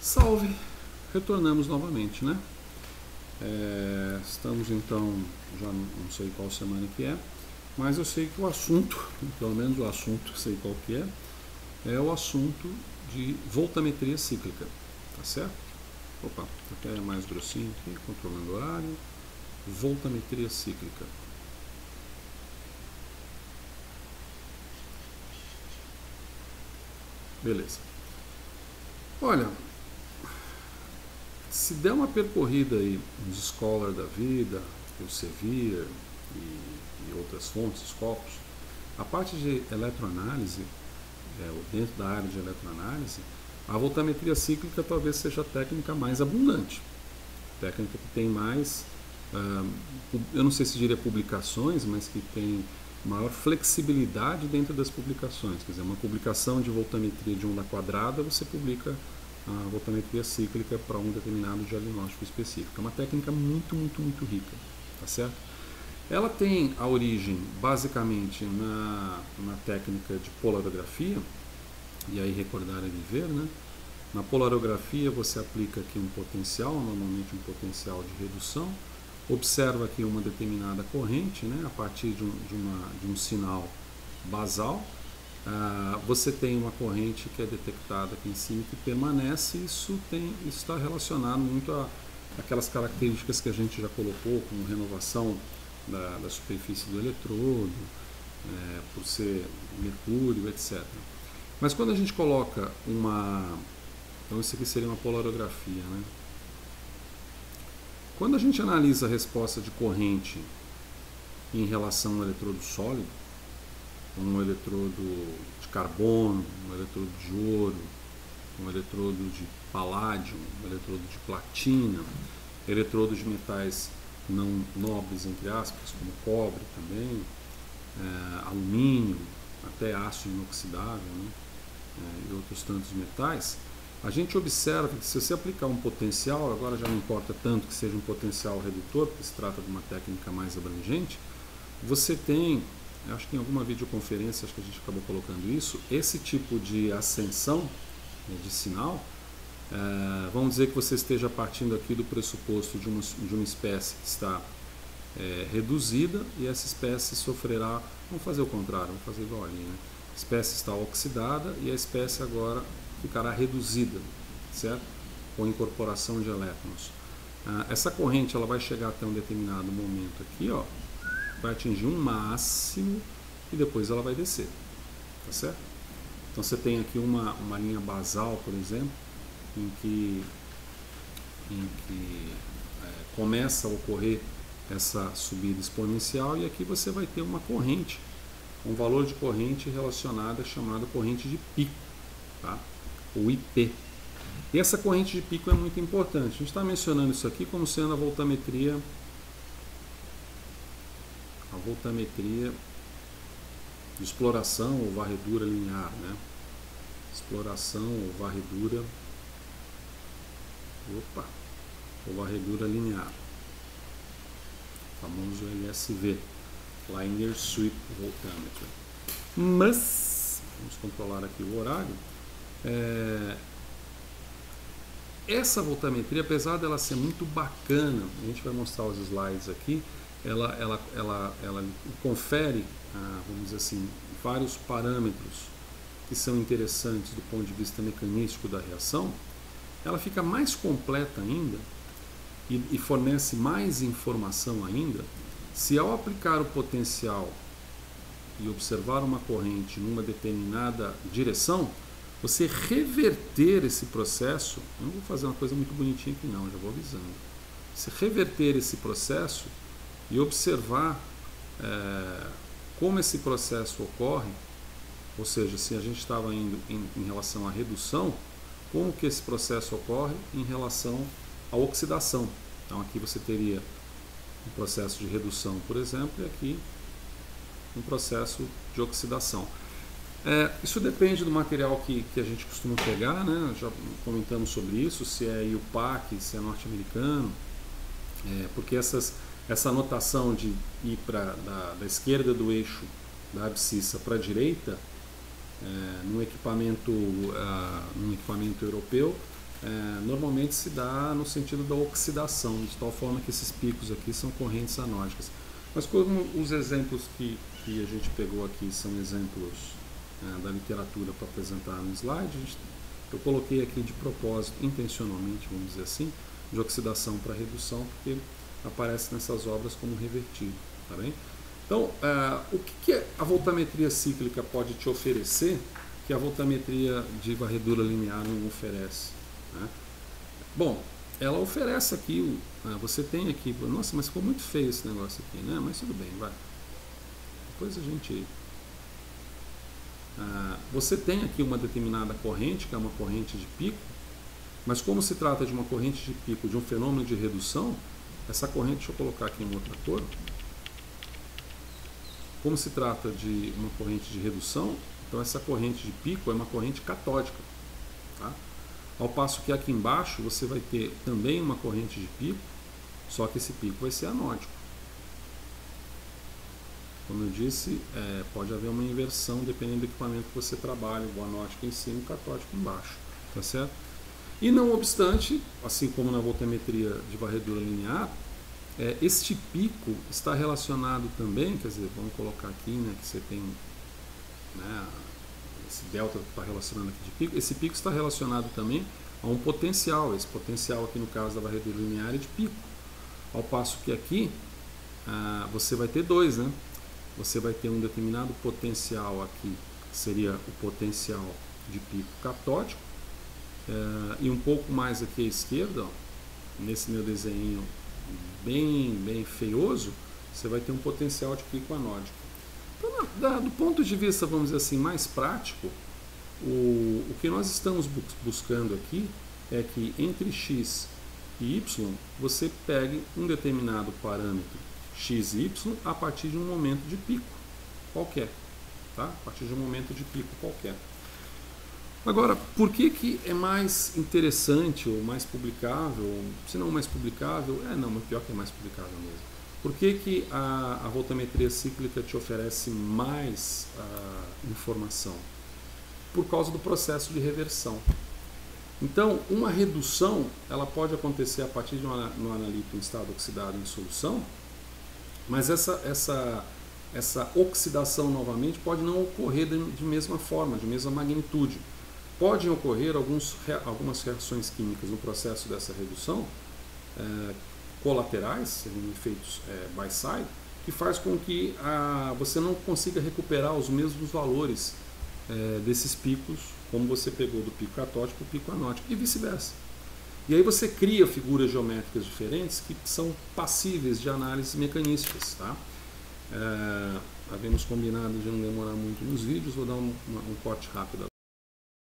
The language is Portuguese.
Salve! Retornamos novamente, né? Estamos então, já não sei qual semana que é, mas eu sei que o assunto, pelo menos o assunto, sei qual que é o assunto de voltametria cíclica, tá certo? Opa, até é mais grossinho aqui, controlando o horário. Voltametria cíclica. Beleza. Olha, se der uma percorrida aí nos Scholar da vida, o Severe e outras fontes, Scopus, a parte de eletroanálise, dentro da área de eletroanálise, a voltametria cíclica talvez seja a técnica mais abundante, técnica que tem mais, eu não sei se diria publicações, mas que tem maior flexibilidade dentro das publicações. Quer dizer, uma publicação de voltametria de onda quadrada, você publica a voltametria cíclica para um determinado diagnóstico específico. É uma técnica muito rica, tá certo? Ela tem a origem basicamente na técnica de polarografia, e aí recordar é viver, né? Na polarografia você aplica aqui um potencial, normalmente um potencial de redução, observa aqui uma determinada corrente, né, a partir de um sinal basal. Você tem uma corrente que é detectada aqui em cima que permanece, e isso está relacionado muito àquelas características que a gente já colocou, como renovação da superfície do eletrodo, por ser mercúrio, etc. Mas quando a gente coloca então isso aqui seria uma polarografia, né? Quando a gente analisa a resposta de corrente em relação ao eletrodo sólido, um eletrodo de carbono, um eletrodo de ouro, um eletrodo de paládio, um eletrodo de platina, eletrodos de metais não nobres, entre aspas, como cobre também, alumínio, até aço inoxidável, né, e outros tantos metais, a gente observa que se você aplicar um potencial, agora já não importa tanto que seja um potencial redutor, porque se trata de uma técnica mais abrangente, você tem, acho que em alguma videoconferência acho que a gente acabou colocando isso, esse tipo de ascensão, né, de sinal, vamos dizer que você esteja partindo aqui do pressuposto de uma espécie que está reduzida, e essa espécie sofrerá, vamos fazer o contrário, vamos fazer igual ali, né? A espécie está oxidada e a espécie agora ficará reduzida, certo? Com incorporação de elétrons. Essa corrente ela vai chegar até um determinado momento aqui, ó, vai atingir um máximo e depois ela vai descer, tá certo? Então você tem aqui uma linha basal, por exemplo, em que começa a ocorrer essa subida exponencial, e aqui você vai ter uma corrente, um valor de corrente relacionada chamada corrente de pico, tá? O IP. E essa corrente de pico é muito importante. A gente está mencionando isso aqui como sendo a voltametria de exploração ou varredura linear, né? Exploração ou varredura linear, o famoso LSV, Linear Sweep Voltameter. Mas vamos controlar aqui o horário. Essa voltametria, apesar dela ser muito bacana, a gente vai mostrar os slides aqui, ela confere, vamos dizer assim, vários parâmetros que são interessantes do ponto de vista mecanístico da reação. Ela fica mais completa ainda e fornece mais informação ainda se, ao aplicar o potencial e observar uma corrente numa determinada direção, você reverter esse processo. Eu não vou fazer uma coisa muito bonitinha aqui não, já vou avisando. Você reverter esse processo e observar como esse processo ocorre, ou seja, se a gente estava indo em relação à redução, como que esse processo ocorre em relação à oxidação. Então aqui você teria um processo de redução, por exemplo, e aqui um processo de oxidação. Isso depende do material que a gente costuma pegar, né? Já comentamos sobre isso, se é IUPAC, se é norte-americano, porque essa notação de ir da esquerda do eixo da abscissa para a direita, num equipamento europeu, normalmente se dá no sentido da oxidação, de tal forma que esses picos aqui são correntes anódicas. Mas como os exemplos que a gente pegou aqui são exemplos da literatura para apresentar no slide, eu coloquei aqui de propósito, intencionalmente, vamos dizer assim, de oxidação para redução, porque aparece nessas obras como revertido, tá bem? Então, o que a voltametria cíclica pode te oferecer que a voltametria de varredura linear não oferece, né? Bom, ela oferece aqui, você tem aqui, nossa, mas ficou muito feio esse negócio aqui, né? Mas tudo bem, vai. Depois a gente... você tem aqui uma determinada corrente, que é uma corrente de pico, mas como se trata de uma corrente de pico, de um fenômeno de redução, essa corrente, deixa eu colocar aqui em outra cor, como se trata de uma corrente de redução, então essa corrente de pico é uma corrente catódica, tá? Ao passo que aqui embaixo você vai ter também uma corrente de pico, só que esse pico vai ser anódico. Como eu disse, pode haver uma inversão dependendo do equipamento que você trabalha, o anódico em cima e o catódico embaixo, tá certo? E não obstante, assim como na voltametria de varredura linear, este pico está relacionado também, quer dizer, vamos colocar aqui, né, que você tem, né, esse delta está relacionado aqui de pico, esse pico está relacionado também a um potencial, esse potencial aqui no caso da varredura linear é de pico, ao passo que aqui você vai ter dois, né? Você vai ter um determinado potencial aqui, que seria o potencial de pico catódico, e um pouco mais aqui à esquerda, ó, nesse meu desenho bem feioso, você vai ter um potencial de pico anódico. Então, do ponto de vista, vamos dizer assim, mais prático, o que nós estamos buscando aqui é que entre x e y você pegue um determinado parâmetro x e y a partir de um momento de pico qualquer, tá? A partir de um momento de pico qualquer. Agora, por que é mais interessante ou mais publicável, se não mais publicável, não, mas pior que é mais publicável mesmo. Por que a voltametria cíclica te oferece mais informação? Por causa do processo de reversão. Então, uma redução ela pode acontecer a partir de um analito em estado oxidado em solução, mas essa oxidação novamente pode não ocorrer de mesma forma, de mesma magnitude. Podem ocorrer algumas reações químicas no processo dessa redução, colaterais, seriam efeitos by-side, que faz com que você não consiga recuperar os mesmos valores desses picos, como você pegou do pico catódico para o pico anódico, e vice-versa. E aí você cria figuras geométricas diferentes que são passíveis de análises mecanísticas, tá? Havíamos combinado de não demorar muito nos vídeos, vou dar um corte rápido.